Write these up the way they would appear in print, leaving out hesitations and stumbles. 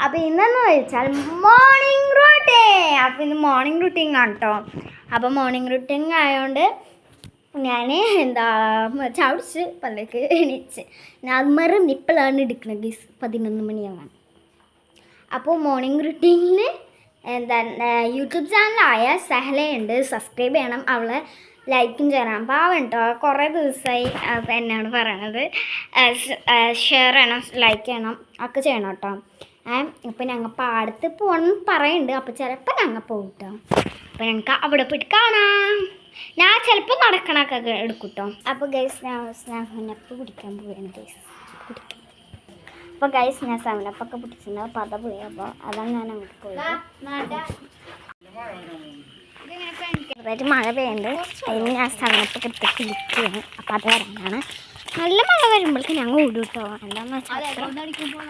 അപ്പോൾ ഇന്നെന്ന് വെച്ചാൽ morning routine. അപ്പോൾ ഇന്ന് മോർണിംഗ് റൂട്ടീൻ ആണ് കേട്ടോ. അപ്പോൾ മോർണിംഗ് റൂട്ടീൻ ആയതുകൊണ്ട് ഞാൻ ചവിടിച്ച് പല്ലേക്ക് എണീച്ച് അത് നിപ്പിളാണ് എടുക്കുന്നത് 11 മണിയാകാൻ. അപ്പോൾ മോർണിംഗ് റൂട്ടീനിൽ യൂട്യൂബ് ചാനലായ സഹലയുണ്ട്, സബ്സ്ക്രൈബ് ചെയ്യണം, അവളെ ലൈക്കും ചെയ്യണം. പാവം കേട്ടോ, കുറേ ദിവസമായി എന്നോട് പറയണത് ഷെയർ ചെയ്യണം, ലൈക്ക് ചെയ്യണം ഒക്കെ ചെയ്യണം കേട്ടോ. അപ്പോൾ ഞങ്ങൾ പാടത്ത് പോകണം പറയുന്നുണ്ട്. അപ്പോൾ ചിലപ്പോൾ ഞങ്ങൾ പോകും കേട്ടോ. അപ്പോൾ ഞങ്ങൾക്ക് അവിടെ പോയിട്ട് കാണാം. ഞാൻ ചിലപ്പോൾ നടക്കണൊക്കെ എടുക്കും കേട്ടോ. അപ്പോൾ ഗൈസ് ഞാൻ സെവനപ്പ് കുടിക്കാൻ പോവുകയാണ് ഗൈസ്, കുടിക്കാം. അപ്പോൾ ഗൈസ് ഞാൻ സെവനപ്പൊക്കെ പിടിച്ചിട്ടുണ്ട്. അപ്പോൾ അത് പോയി. അപ്പോൾ അതാണ് ഞാൻ അങ്ങോട്ട് പോയത്. ചെറുതായിട്ട് മഴ പെയ്യുന്നുണ്ട്. അതിന് ഞാൻ സെവനപ്പൊക്കെ എടുത്ത് കുളിക്കുകയാണ്. അപ്പോൾ അത് വരാനാണ്. നല്ല മഴ വരുമ്പോഴേക്ക് ഞങ്ങൾ ഓടും കേട്ടോ. എന്താണെന്ന് വെച്ചാൽ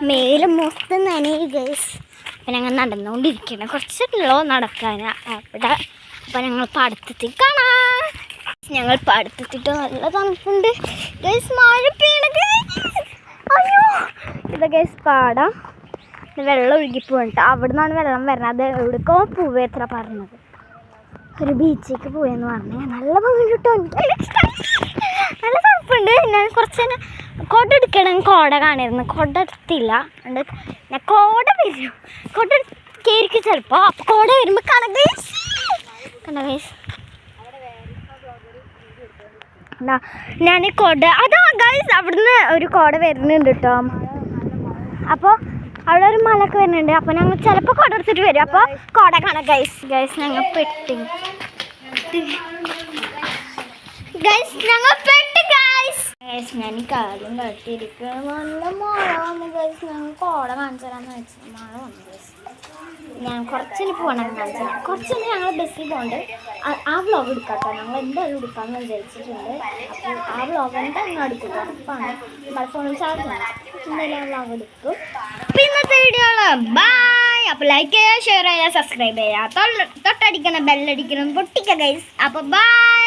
മേല് മൊത്തം നനയും ഗൈസ്. അപ്പം ഞങ്ങൾ നടന്നുകൊണ്ടിരിക്കണം, കുറച്ചുള്ളൂ നടക്കാൻ അവിടെ. അപ്പം ഞങ്ങൾ പാടത്തെത്തി കാണാം. ഞങ്ങൾ പാടത്തെത്തിയിട്ട് നല്ല തണുപ്പുണ്ട് ഗൈസ്. മഴ പെയ്യണത് അയ്യോ, ഇത് ഗൈസ് പാടാം. വെള്ളം ഒഴുകിപ്പോയിട്ട് അവിടെ നിന്നാണ് വെള്ളം വരുന്നത്. അത് എവിടേക്കോ പോവുക എത്ര പറഞ്ഞത്, ഒരു ബീച്ചിലേക്ക് പോയെന്ന് പറഞ്ഞേ. നല്ല പോയി കിട്ടോ, നല്ല തണുപ്പുണ്ട്. ഞാൻ കുറച്ച് കോട എടുക്കണം, കോട കാണിരുന്നു, കോട എടുത്തില്ല. അതുകൊണ്ട് ഞാൻ കോട വരും, കോട കയറിക്കും ചിലപ്പോൾ. അപ്പോൾ കോട വരുമ്പോൾ കണ്ട ഗൈസ് ഞാൻ കോട അതാ ഗൈസ് അവിടുന്ന് ഒരു കോട വരുന്നുണ്ട് കേട്ടോ. അപ്പോൾ അവിടെ ഒരു മലയൊക്കെ വരുന്നുണ്ട്. അപ്പോൾ ഞങ്ങൾ ചിലപ്പോൾ കോട എടുത്തിട്ട് വരും. അപ്പോൾ കോട കാണാം ഗൈസ്. ഞങ്ങൾ പെട്ടി ഞാൻ ഈ കാര്യം കട്ടിയിരിക്കണം. നല്ല മഴ വന്നു ഗൈസ്. ഞങ്ങൾ കോട കാണിച്ചു തരാമെന്ന് വെച്ചാൽ മഴ വന്നു ഗൈസ്. ഞാൻ കുറച്ചിന് പോകണം കാണിച്ചാൽ, കുറച്ചിന് ഞങ്ങൾ ബസ്സിൽ പോകുന്നുണ്ട്. ആ വ്ളോഗ് എടുക്കാട്ടോ, ഞങ്ങൾ എന്തായാലും എടുക്കാമെന്ന് വിചാരിച്ചിട്ടുണ്ട്. അപ്പോൾ ആ വ്ളോഗ് എന്തായാലും എടുക്കും, ഉറപ്പാണ്. നമ്മുടെ ഫോണിൽ ചാർജ് ചെയ്യണം, എന്തായാലും ആ വ്ളോഗ് എടുക്കും. അപ്പോൾ ഇന്നത്തെ വീഡിയോകള് ബൈ. അപ്പോൾ ലൈക്ക് ചെയ്യുക, ഷെയർ ചെയ്യുക, സബ്സ്ക്രൈബ് ചെയ്യുക, തൊട്ടടിക്കണം, ബെല്ലടിക്കണം, പൊട്ടിക്കുക ഗൈസ്. അപ്പോൾ ബൈ.